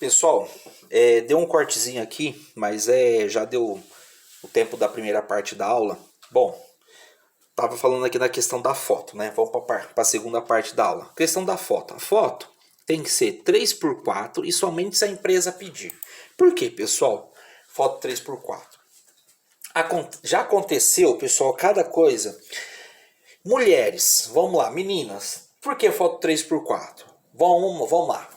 Pessoal, deu um cortezinho aqui, mas já deu o tempo da primeira parte da aula. Bom, tava falando aqui da questão da foto, né? Vamos para a segunda parte da aula. Questão da foto. A foto tem que ser 3x4 e somente se a empresa pedir. Por quê, pessoal? Foto 3x4. Já aconteceu, pessoal, cada coisa. Mulheres, vamos lá, meninas. Por que foto 3x4? Vamos lá.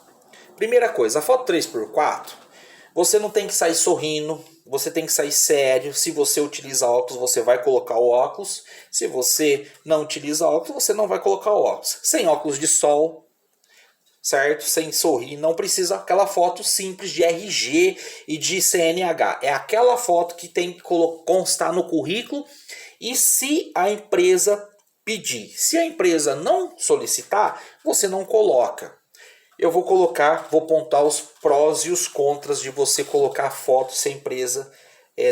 Primeira coisa, a foto 3x4, você não tem que sair sorrindo, você tem que sair sério. Se você utiliza óculos, você vai colocar o óculos. Se você não utiliza óculos, você não vai colocar o óculos. Sem óculos de sol, certo? Sem sorrir, não precisa aquela foto simples de RG e de CNH. É aquela foto que tem que constar no currículo e se a empresa pedir. Se a empresa não solicitar, você não coloca. Eu vou pontuar os prós e os contras de você colocar foto se a empresa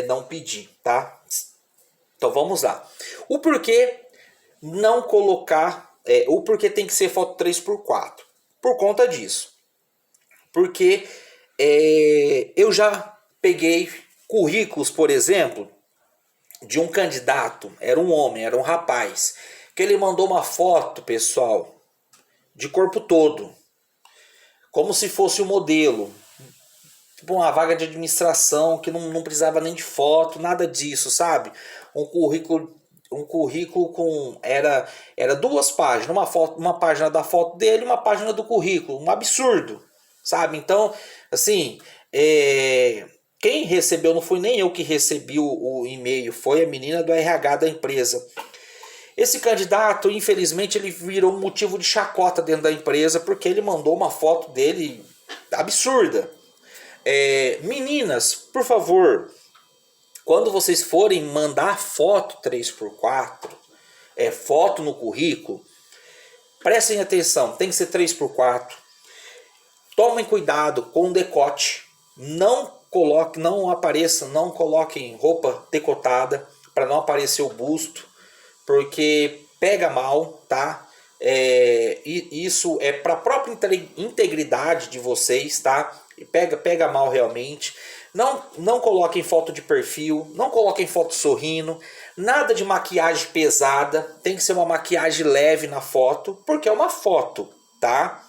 não pedir, tá? Então vamos lá. O porquê não colocar, o porquê tem que ser foto 3x4. Por conta disso. Porque eu já peguei currículos, por exemplo, de um candidato, era um homem, era um rapaz, que ele mandou uma foto, pessoal, de corpo todo. Como se fosse o modelo. Tipo uma vaga de administração que não precisava nem de foto, nada disso, sabe? Um currículo com era duas páginas, uma página da foto dele, uma página do currículo, um absurdo, sabe? Então, assim, quem recebeu não foi nem eu que recebi o e-mail, foi a menina do RH da empresa. Esse candidato, infelizmente, ele virou um motivo de chacota dentro da empresa porque ele mandou uma foto dele absurda. Meninas, por favor, quando vocês forem mandar foto 3x4, foto no currículo, prestem atenção, tem que ser 3x4. Tomem cuidado com o decote. Não coloquem roupa decotada para não aparecer o busto. Porque pega mal, tá? Isso é para a própria integridade de vocês, tá? E pega mal realmente. Não coloquem foto de perfil, não coloquem foto sorrindo, nada de maquiagem pesada, tem que ser uma maquiagem leve na foto, porque é uma foto, tá?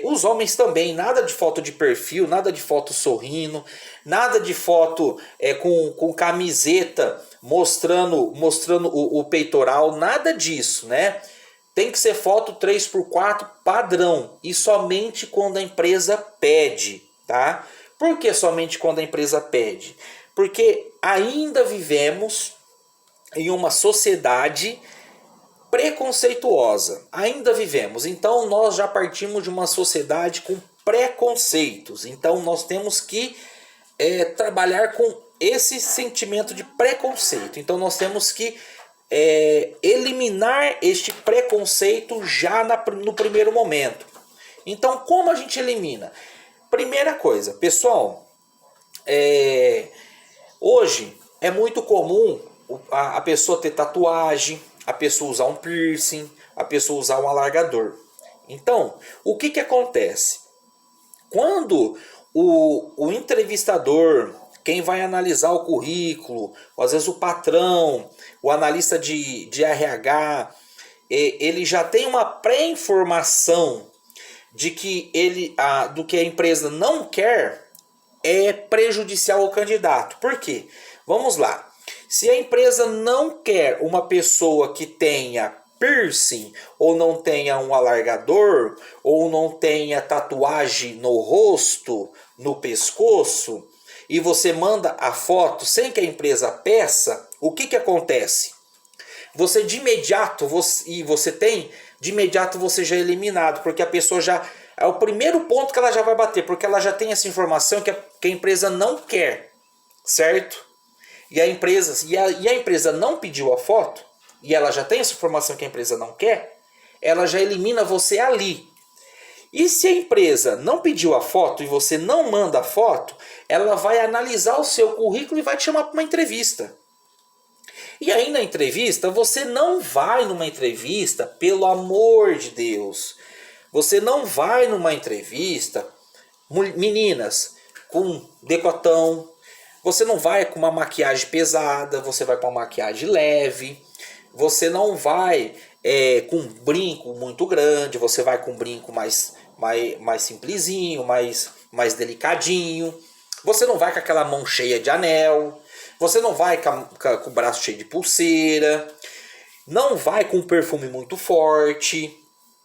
Os homens também, nada de foto de perfil, nada de foto sorrindo, nada de foto com camiseta mostrando o peitoral, nada disso, né? Tem que ser foto 3x4 padrão e somente quando a empresa pede, tá? Por que somente quando a empresa pede? Porque ainda vivemos em uma sociedade preconceituosa. Ainda vivemos. Então nós já partimos de uma sociedade com preconceitos. Então nós temos que trabalhar com esse sentimento de preconceito. Então nós temos que eliminar este preconceito já no primeiro momento. Então como a gente elimina? Primeira coisa, pessoal, hoje é muito comum a pessoa ter tatuagem, a pessoa usar um piercing, a pessoa usar um alargador. Então, o que acontece? Quando o entrevistador, quem vai analisar o currículo, às vezes o patrão, o analista de RH, ele já tem uma pré-informação de que do que a empresa não quer é prejudicial ao candidato. Por quê? Vamos lá. Se a empresa não quer uma pessoa que tenha piercing, ou não tenha um alargador, ou não tenha tatuagem no rosto, no pescoço, e você manda a foto sem que a empresa peça, o que acontece? Você de imediato, de imediato você já é eliminado, porque a pessoa já... É o primeiro ponto que ela já vai bater, porque ela já tem essa informação que a empresa não quer, certo? E a empresa não pediu a foto, e ela já tem essa informação que a empresa não quer, ela já elimina você ali. E se a empresa não pediu a foto e você não manda a foto, ela vai analisar o seu currículo e vai te chamar para uma entrevista. E aí na entrevista, você não vai numa entrevista, pelo amor de Deus, você não vai numa entrevista Meninas com decotão. Você não vai com uma maquiagem pesada, você vai com uma maquiagem leve. Você não vai com um brinco muito grande, você vai com um brinco mais simplesinho, mais delicadinho. Você não vai com aquela mão cheia de anel. Você não vai com o braço cheio de pulseira. Não vai com um perfume muito forte.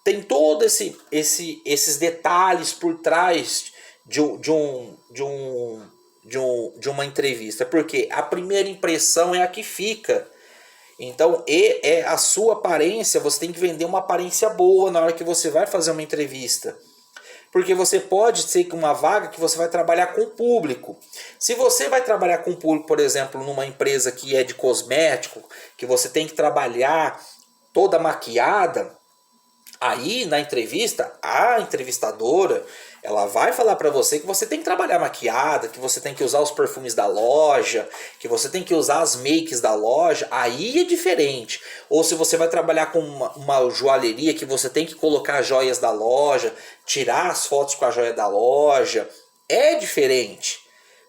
Tem todos esses detalhes por trás de uma entrevista. Porque a primeira impressão é a que fica. Então, a sua aparência, você tem que vender uma aparência boa na hora que você vai fazer uma entrevista. Porque você pode ser que uma vaga que você vai trabalhar com o público. Se você vai trabalhar com o público, por exemplo, numa empresa que é de cosmético, que você tem que trabalhar toda maquiada, aí na entrevista, a entrevistadora, ela vai falar para você que você tem que trabalhar maquiada, que você tem que usar os perfumes da loja, que você tem que usar as makes da loja, aí é diferente. Ou se você vai trabalhar com uma joalheria, que você tem que colocar as joias da loja, tirar as fotos com a joia da loja, é diferente,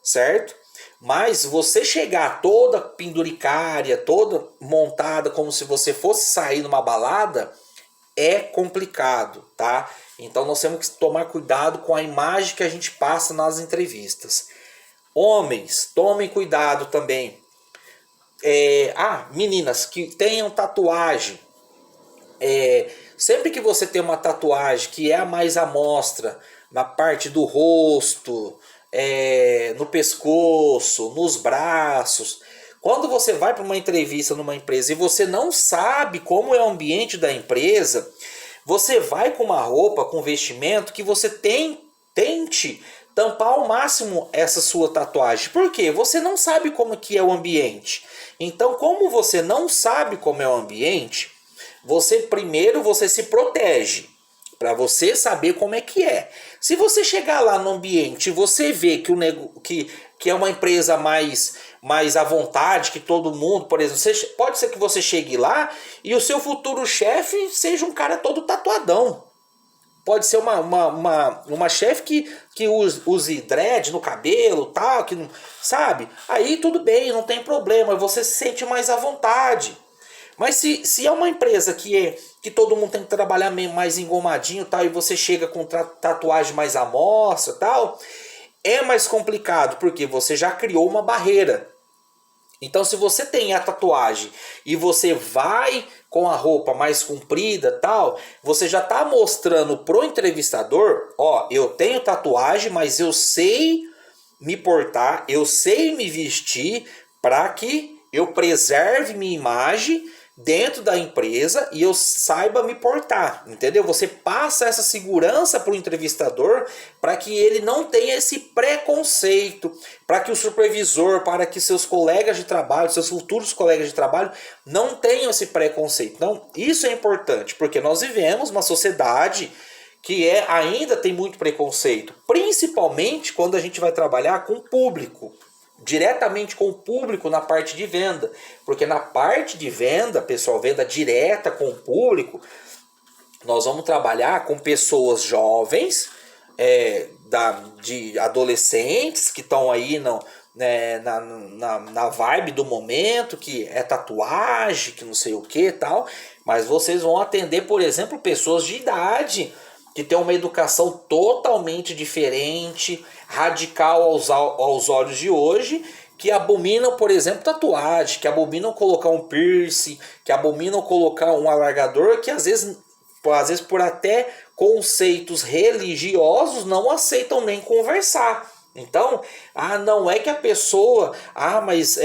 certo? Mas você chegar toda penduricária, toda montada como se você fosse sair numa balada, é complicado, tá? Então nós temos que tomar cuidado com a imagem que a gente passa nas entrevistas. Homens, tomem cuidado também. Meninas que tenham tatuagem. Sempre que você tem uma tatuagem que é a mais à mostra, na parte do rosto, no pescoço, nos braços. Quando você vai para uma entrevista numa empresa e você não sabe como é o ambiente da empresa, você vai com uma roupa, com vestimento que você tente tampar ao máximo essa sua tatuagem. Por quê? Você não sabe como que é o ambiente. Então, como você não sabe como é o ambiente, você se protege para você saber como é que é. Se você chegar lá no ambiente e você vê que é uma empresa mais à vontade, que todo mundo, por exemplo, pode ser que você chegue lá e o seu futuro chefe seja um cara todo tatuadão. Pode ser uma chefe que use dread no cabelo, tal, que não, sabe? Aí tudo bem, não tem problema, você se sente mais à vontade. Mas se é uma empresa que todo mundo tem que trabalhar meio mais engomadinho, tal, e você chega com tatuagem mais à mostra, tal, é mais complicado, porque você já criou uma barreira. Então, se você tem a tatuagem e você vai com a roupa mais comprida, tal, você já está mostrando pro entrevistador, ó, eu tenho tatuagem, mas eu sei me portar, eu sei me vestir para que eu preserve minha imagem dentro da empresa e eu saiba me portar, entendeu? Você passa essa segurança para o entrevistador para que ele não tenha esse preconceito, para que o supervisor, para que seus colegas de trabalho, seus futuros colegas de trabalho não tenham esse preconceito. Então, isso é importante, porque nós vivemos uma sociedade que ainda tem muito preconceito, principalmente quando a gente vai trabalhar com o público, diretamente com o público na parte de venda. Porque na parte de venda, pessoal, venda direta com o público, nós vamos trabalhar com pessoas jovens, de adolescentes que estão aí na vibe do momento, que é tatuagem, que não sei o que e tal. Mas vocês vão atender, por exemplo, pessoas de idade que têm uma educação totalmente diferente, radical aos olhos de hoje, que abominam, por exemplo, tatuagem, que abominam colocar um piercing, que abominam colocar um alargador, que às vezes por até conceitos religiosos não aceitam nem conversar. Então, não é que a pessoa, mas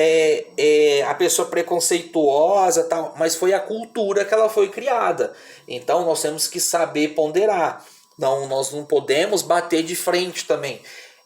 a pessoa preconceituosa, tal, mas foi a cultura que ela foi criada. Então, nós temos que saber ponderar. Não, nós não podemos bater de frente também.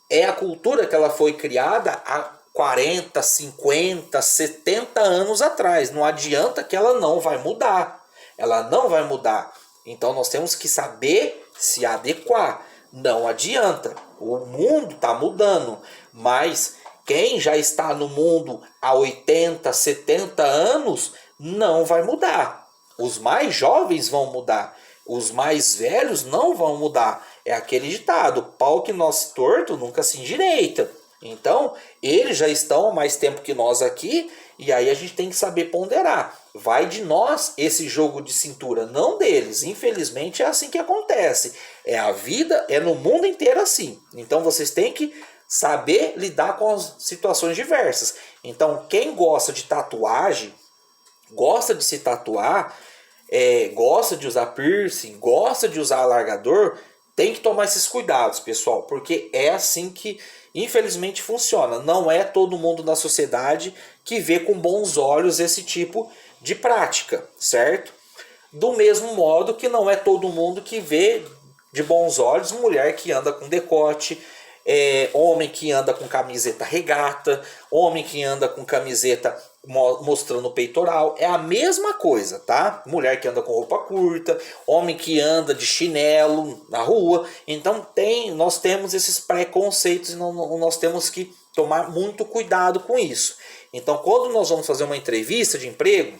É a cultura que ela foi criada há 40, 50, 70 anos atrás. Não adianta que ela não vai mudar. Ela não vai mudar. Então, nós temos que saber se adequar. Não adianta. O mundo está mudando, mas quem já está no mundo há 80, 70 anos não vai mudar. Os mais jovens vão mudar. Os mais velhos não vão mudar. É aquele ditado: pau que nasce torto nunca se endireita. Então, eles já estão há mais tempo que nós aqui, e aí a gente tem que saber ponderar. Vai de nós esse jogo de cintura, não deles. Infelizmente é assim que acontece. É a vida, é no mundo inteiro assim. Então vocês têm que saber lidar com as situações diversas. Então, quem gosta de tatuagem, gosta de se tatuar, gosta de usar piercing, gosta de usar alargador, tem que tomar esses cuidados, pessoal, porque é assim que infelizmente funciona. Não é todo mundo na sociedade que vê com bons olhos esse tipo de prática, certo? Do mesmo modo que não é todo mundo que vê de bons olhos mulher que anda com decote, homem que anda com camiseta regata, homem que anda com camiseta mostrando o peitoral. É a mesma coisa, tá? Mulher que anda com roupa curta, homem que anda de chinelo na rua. Então nós temos esses preconceitos e nós temos que tomar muito cuidado com isso. Então, quando nós vamos fazer uma entrevista de emprego,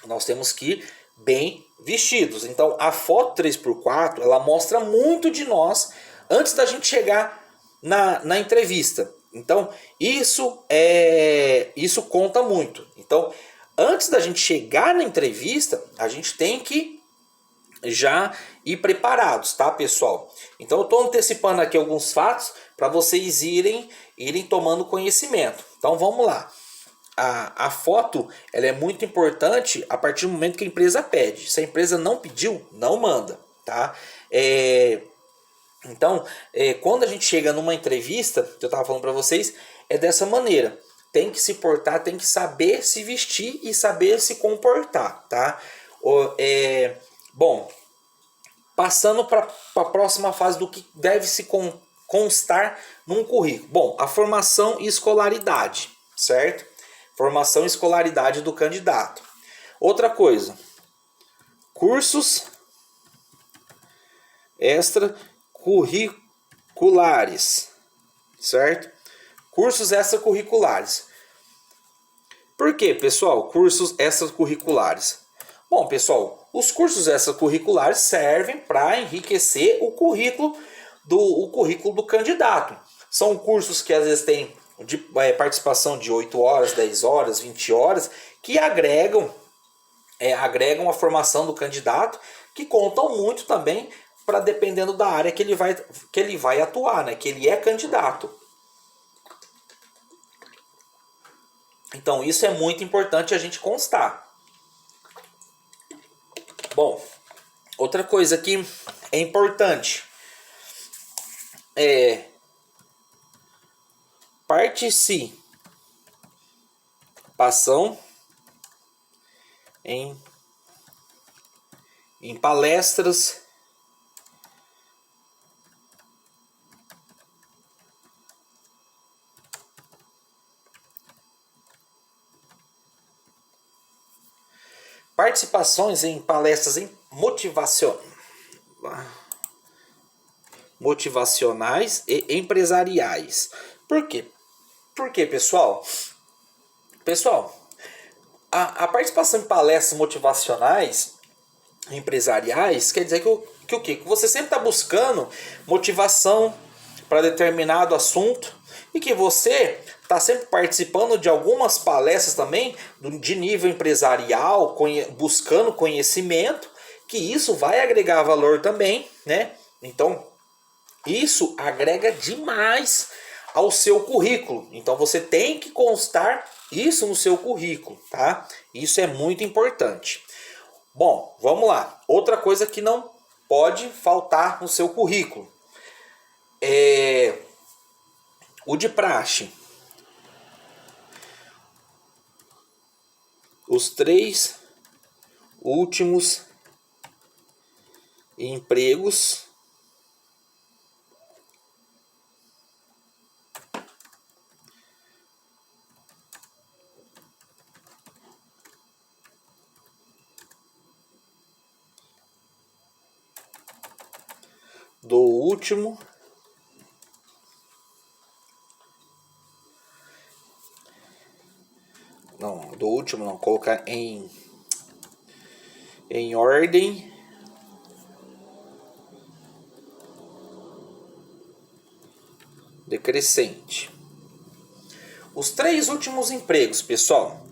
nós temos que ir bem vestidos. Então, a foto 3x4 ela mostra muito de nós antes da gente chegar na entrevista. Então, isso conta muito. Então, antes da gente chegar na entrevista, a gente tem que já ir preparados, tá, pessoal? Então, eu estou antecipando aqui alguns fatos para vocês irem tomando conhecimento. Então, vamos lá. A foto ela é muito importante a partir do momento que a empresa pede. Se a empresa não pediu, não manda, tá? Então, quando a gente chega numa entrevista, que eu estava falando para vocês, é dessa maneira. Tem que se portar, tem que saber se vestir e saber se comportar, tá? Bom, passando para a próxima fase do que deve se constar num currículo. Bom, a formação e escolaridade, certo? Formação e escolaridade do candidato. Outra coisa, cursos extracurriculares, certo? Cursos extracurriculares. Por que, pessoal, cursos extracurriculares? Bom, pessoal, os cursos extracurriculares servem para enriquecer o currículo do candidato. São cursos que às vezes têm de participação de 8 horas, 10 horas, 20 horas, que agregam a formação do candidato, que contam muito também para dependendo da área que ele vai atuar, né? Que ele é candidato. Então isso é muito importante a gente constar. Bom, outra coisa que é importante é participação em palestras motivacionais e empresariais. Por quê? Porque, pessoal, a participação em palestras motivacionais empresariais quer dizer que o quê? Que você sempre está buscando motivação para determinado assunto e que você está sempre participando de algumas palestras também de nível empresarial, buscando conhecimento, que isso vai agregar valor também, né? Então, isso agrega demais ao seu currículo. Então, você tem que constar isso no seu currículo, tá? Isso é muito importante. Bom, vamos lá. Outra coisa que não pode faltar no seu currículo é o de praxe. Os 3 últimos empregos do último não, colocar em ordem decrescente. Os 3 últimos empregos, pessoal.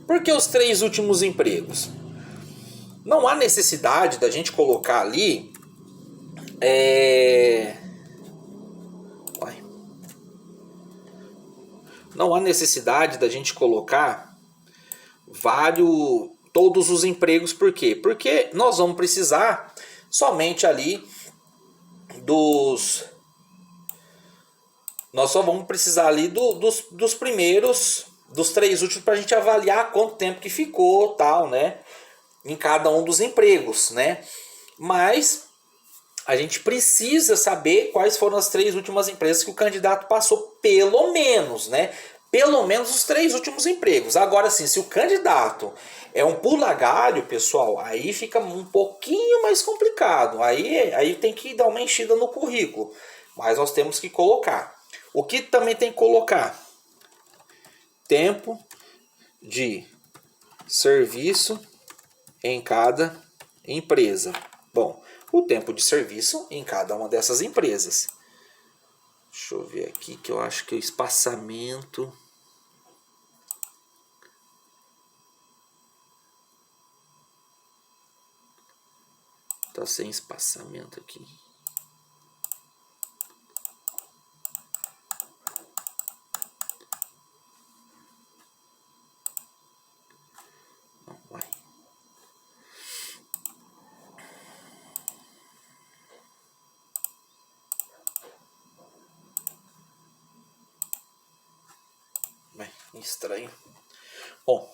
Por que os 3 últimos empregos? Não há necessidade da gente colocar ali não há necessidade da gente colocar todos os empregos. Por quê? Porque nós vamos precisar somente ali nós só vamos precisar ali dos primeiros, dos 3 últimos, para a gente avaliar quanto tempo que ficou, tal, né? Em cada um dos empregos, né? Mas a gente precisa saber quais foram as 3 últimas empresas que o candidato passou, pelo menos, né? Pelo menos os 3 últimos empregos. Agora sim, se o candidato é um pula-galho, pessoal, aí fica um pouquinho mais complicado. Aí tem que dar uma enchida no currículo. Mas nós temos que colocar. O que também tem que colocar? Tempo de serviço em cada empresa. Bom, o tempo de serviço em cada uma dessas empresas. Deixa eu ver aqui que eu acho que o espaçamento... Tá sem espaçamento aqui. Não vai. Estranho. Bom,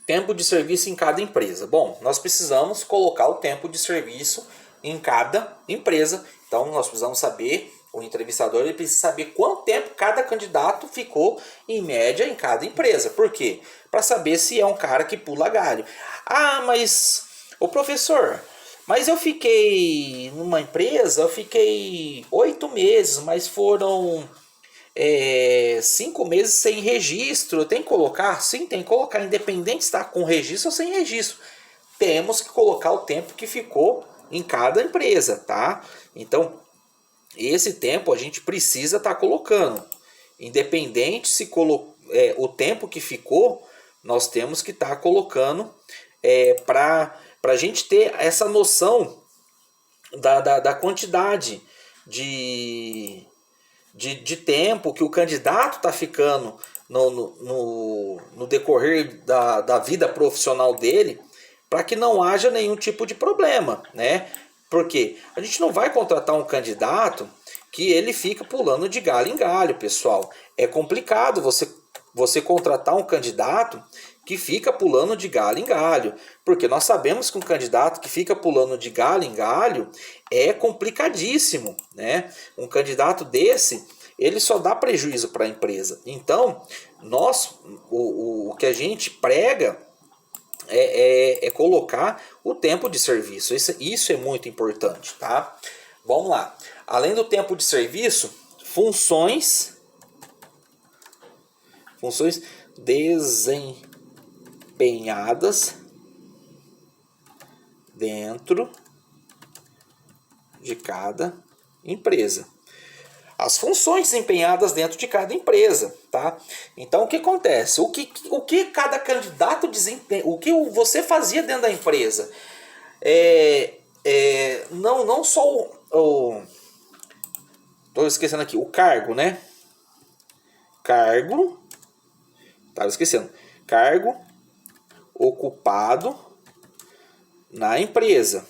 tempo de serviço em cada empresa. Bom, nós precisamos colocar o tempo de serviço em cada empresa. Então, nós precisamos saber, o entrevistador ele precisa saber quanto tempo cada candidato ficou, em média, em cada empresa. Por quê? Para saber se é um cara que pula galho. Ah, mas, ô professor, mas eu fiquei numa empresa, eu fiquei 8 meses, mas foram... 5 meses sem registro. Tem que colocar? Sim, tem que colocar, independente se está com registro ou sem registro. Temos que colocar o tempo que ficou em cada empresa, tá? Então, esse tempo a gente precisa estar colocando. Independente se o tempo que ficou, nós temos que estar colocando para a gente ter essa noção da quantidade de tempo que o candidato está ficando no decorrer da vida profissional dele, para que não haja nenhum tipo de problema, né? Porque a gente não vai contratar um candidato que ele fica pulando de galho em galho, pessoal. É complicado você contratar um candidato que fica pulando de galho em galho, porque nós sabemos que um candidato que fica pulando de galho em galho é complicadíssimo, né? Um candidato desse, ele só dá prejuízo para a empresa. Então, o que a gente prega é colocar o tempo de serviço. Isso é muito importante, tá? Vamos lá. Além do tempo de serviço, funções desempenhadas dentro de cada empresa. As funções desempenhadas dentro de cada empresa, tá? Então o que acontece? O que cada candidato desempenha, o que você fazia dentro da empresa? Não só estou esquecendo aqui, o cargo, né? Estava esquecendo. Cargo ocupado na empresa.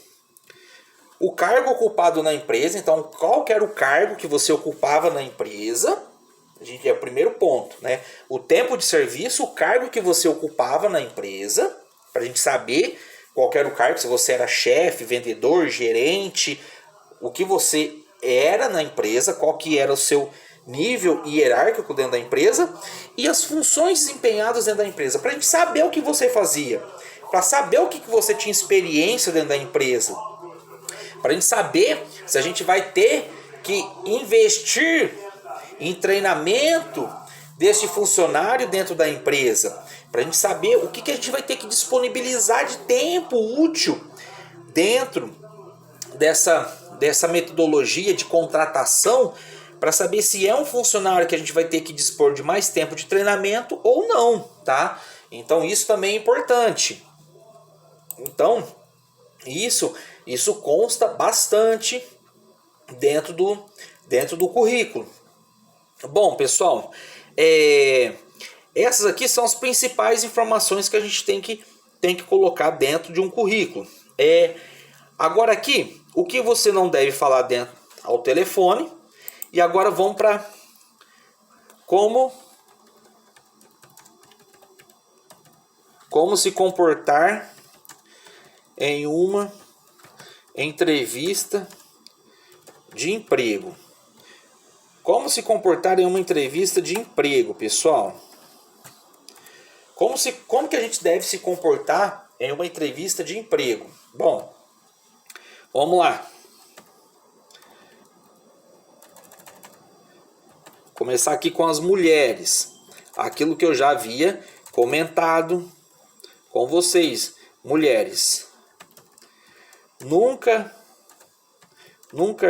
O cargo ocupado na empresa, então, qual que era o cargo que você ocupava na empresa? A gente é o primeiro ponto, né? O tempo de serviço, o cargo que você ocupava na empresa, para a gente saber qual que era o cargo, se você era chefe, vendedor, gerente, o que você era na empresa, qual que era o seu nível hierárquico dentro da empresa, e as funções desempenhadas dentro da empresa, para a gente saber o que você fazia, para saber o que você tinha experiência dentro da empresa, para a gente saber se a gente vai ter que investir em treinamento desse funcionário dentro da empresa, para a gente saber o que a gente vai ter que disponibilizar de tempo útil dentro dessa metodologia de contratação para saber se é um funcionário que a gente vai ter que dispor de mais tempo de treinamento ou não, tá? Então isso também é importante. Então isso consta bastante dentro do currículo. Bom, pessoal, essas aqui são as principais informações que a gente tem que colocar dentro de um currículo. Agora aqui, o que você não deve falar dentro ao telefone. E agora vamos para como se comportar em uma entrevista de emprego. Como se comportar em uma entrevista de emprego, pessoal? Como que a gente deve se comportar em uma entrevista de emprego? Bom, vamos lá. Começar aqui com as mulheres. Aquilo que eu já havia comentado com vocês. Mulheres. Nunca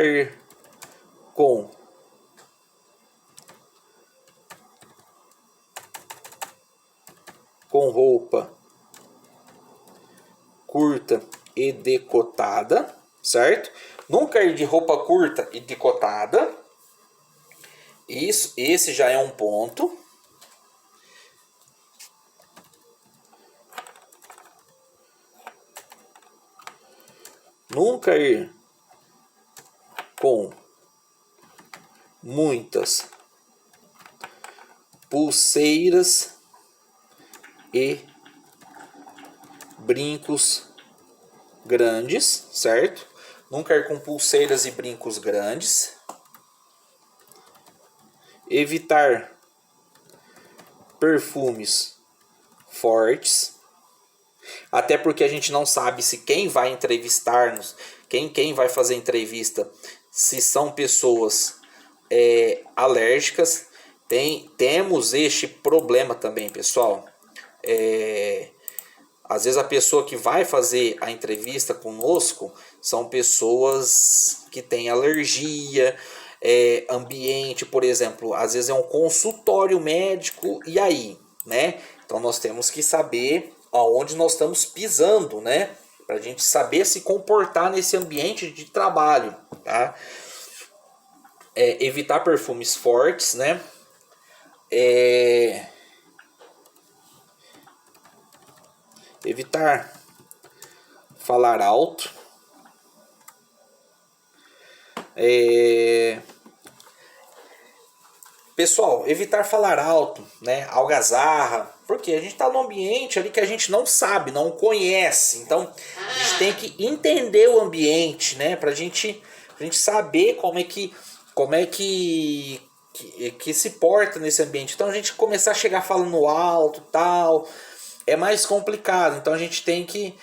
ir com roupa curta e decotada, certo? Nunca ir de roupa curta e decotada. Esse já é um ponto. Nunca ir com muitas pulseiras e brincos grandes, certo? Nunca ir com pulseiras e brincos grandes. Evitar perfumes fortes. Até porque a gente não sabe se quem vai entrevistar-nos, quem vai fazer entrevista, se são pessoas alérgicas. Temos este problema também, pessoal. Às vezes a pessoa que vai fazer a entrevista conosco são pessoas que têm alergia, ambiente, por exemplo, às vezes é um consultório médico, e aí, né? Então nós temos que saber aonde nós estamos pisando, né? Para a gente saber se comportar nesse ambiente de trabalho, tá? Evitar perfumes fortes, né? Evitar falar alto. Pessoal, evitar falar alto, né? Algazarra, porque a gente está num ambiente ali que a gente não sabe, não conhece. Então a gente tem que entender o ambiente, né? Pra gente saber como é que se porta nesse ambiente. Então a gente começar a chegar falando alto, tal, é mais complicado. Então a gente tem que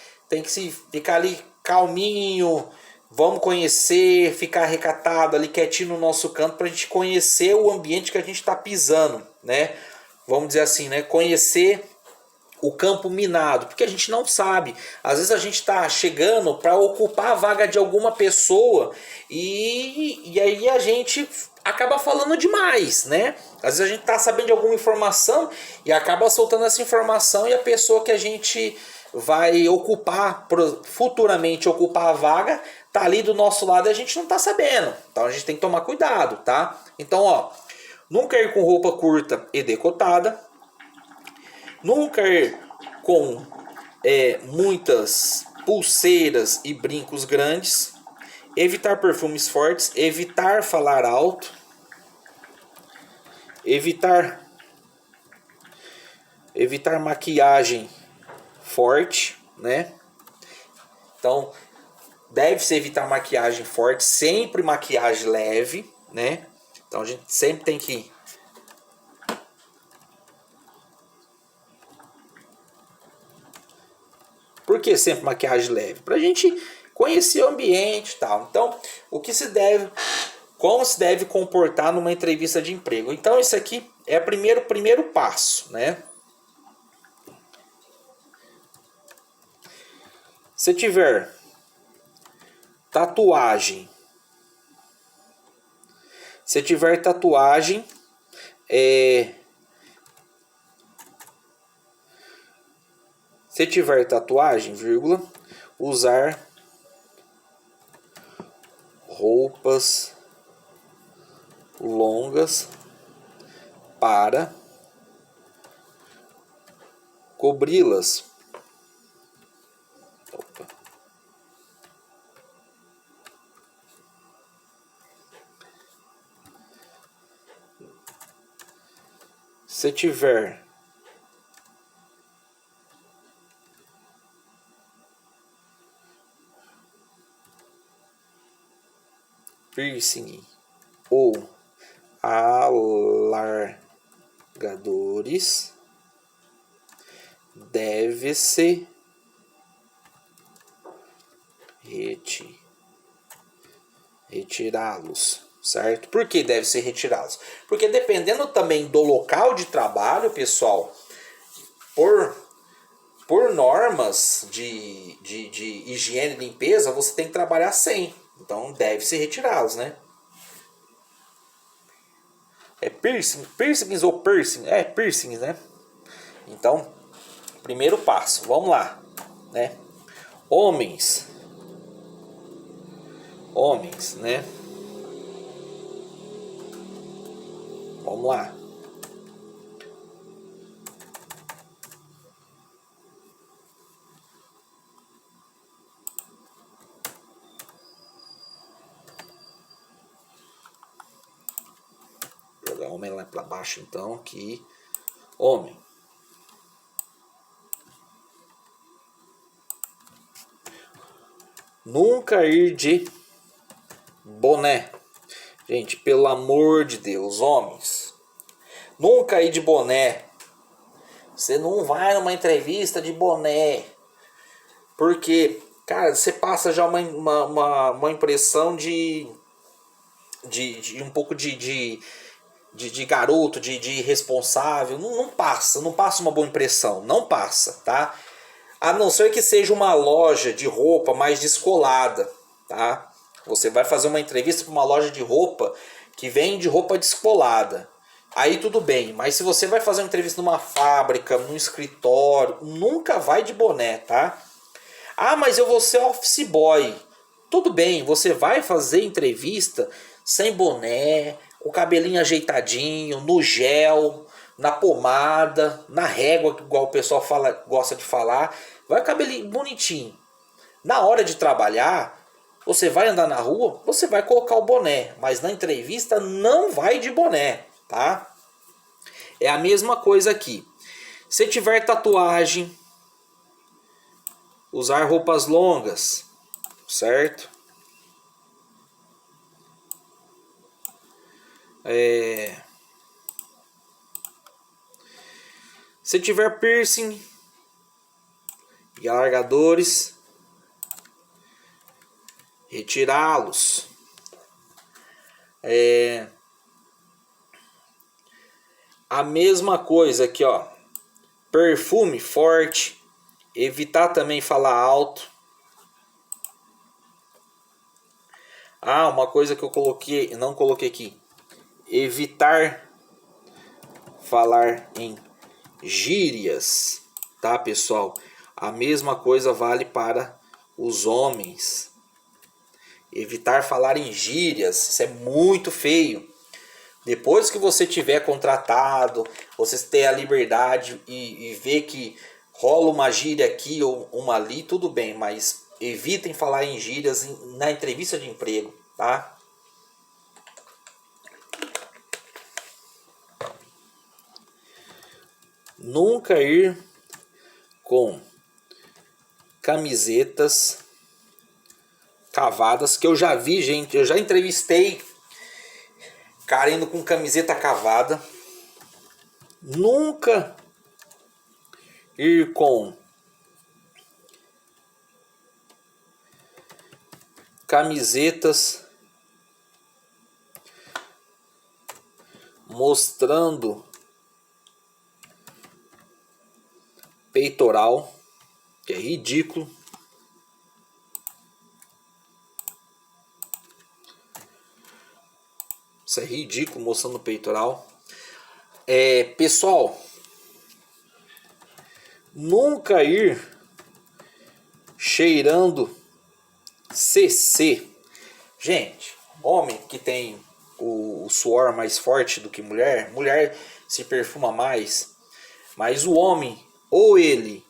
se ficar ali calminho. Vamos conhecer, ficar recatado ali, quietinho no nosso canto, para a gente conhecer o ambiente que a gente está pisando, né? Vamos dizer assim, né? Conhecer o campo minado, porque a gente não sabe. Às vezes a gente está chegando para ocupar a vaga de alguma pessoa e aí a gente acaba falando demais, né? Às vezes a gente está sabendo de alguma informação e acaba soltando essa informação, e a pessoa que a gente vai ocupar, futuramente ocupar a vaga, tá ali do nosso lado e a gente não tá sabendo. Então a gente tem que tomar cuidado, tá? Então, ó, nunca ir com roupa curta e decotada. Nunca ir com muitas pulseiras e brincos grandes. Evitar perfumes fortes. Evitar falar alto. Evitar maquiagem forte, né? Então, deve-se evitar maquiagem forte, sempre maquiagem leve, né? Então a gente sempre tem que Por que sempre maquiagem leve? Pra gente conhecer o ambiente e tal. Então, como se deve comportar numa entrevista de emprego? Então, isso aqui é o primeiro passo, né? Se tiver tatuagem Se tiver tatuagem, vírgula, usar roupas longas para cobri-las. Se tiver piercing ou alargadores, deve-se retirá-los, certo? Por que deve ser retirá-los? Porque dependendo também do local de trabalho, pessoal, por normas de higiene e limpeza, você tem que trabalhar sem. Então deve se retirá-los, né? É piercings ou piercing? É piercings, né? Então, primeiro passo, vamos lá, né? Homens, né? Vamos lá. Vou jogar homem lá para baixo então, aqui. Homem. Nunca ir de boné. Gente, pelo amor de Deus, homens. Nunca ir de boné. Você não vai numa entrevista de boné. Porque, cara, você passa já uma impressão de um pouco de garoto, de irresponsável. Não passa uma boa impressão. Não passa, tá? A não ser que seja uma loja de roupa mais descolada, tá? Você vai fazer uma entrevista para uma loja de roupa que vende roupa descolada. Aí tudo bem, mas se você vai fazer uma entrevista numa fábrica, num escritório, nunca vai de boné, tá? Ah, mas eu vou ser office boy. Tudo bem, você vai fazer entrevista sem boné, com o cabelinho ajeitadinho, no gel, na pomada, na régua, igual o pessoal gosta de falar. Vai com o cabelinho bonitinho. Na hora de trabalhar, você vai andar na rua, você vai colocar o boné. Mas na entrevista não vai de boné, tá? É a mesma coisa aqui. Se tiver tatuagem, usar roupas longas, certo? Se tiver piercing e alargadores, retirá-los. A mesma coisa aqui, ó. Perfume forte, evitar também falar alto. Ah, uma coisa que eu não coloquei aqui. Evitar falar em gírias, tá, pessoal? A mesma coisa vale para os homens. Evitar falar em gírias, isso é muito feio. Depois que você tiver contratado, você ter a liberdade e ver que rola uma gíria aqui ou uma ali, tudo bem, mas evitem falar em gírias na entrevista de emprego, tá? Nunca ir com camisetas cavadas, que eu já vi, gente, eu já entrevistei cara indo com camiseta cavada. Nunca ir com camisetas mostrando peitoral, que é ridículo. Isso é ridículo, mostrando o peitoral. Pessoal, nunca ir cheirando CC. Gente, homem que tem o suor mais forte do que mulher, mulher se perfuma mais, mas o homem, ou ele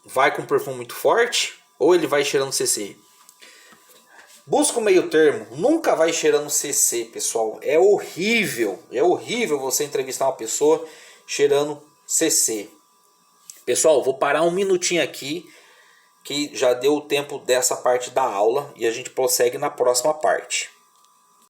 vai com perfume muito forte, ou ele vai cheirando CC. Busca o meio termo, nunca vai cheirando CC, pessoal. É horrível você entrevistar uma pessoa cheirando CC. Pessoal, vou parar um minutinho aqui, que já deu o tempo dessa parte da aula, e a gente prossegue na próxima parte.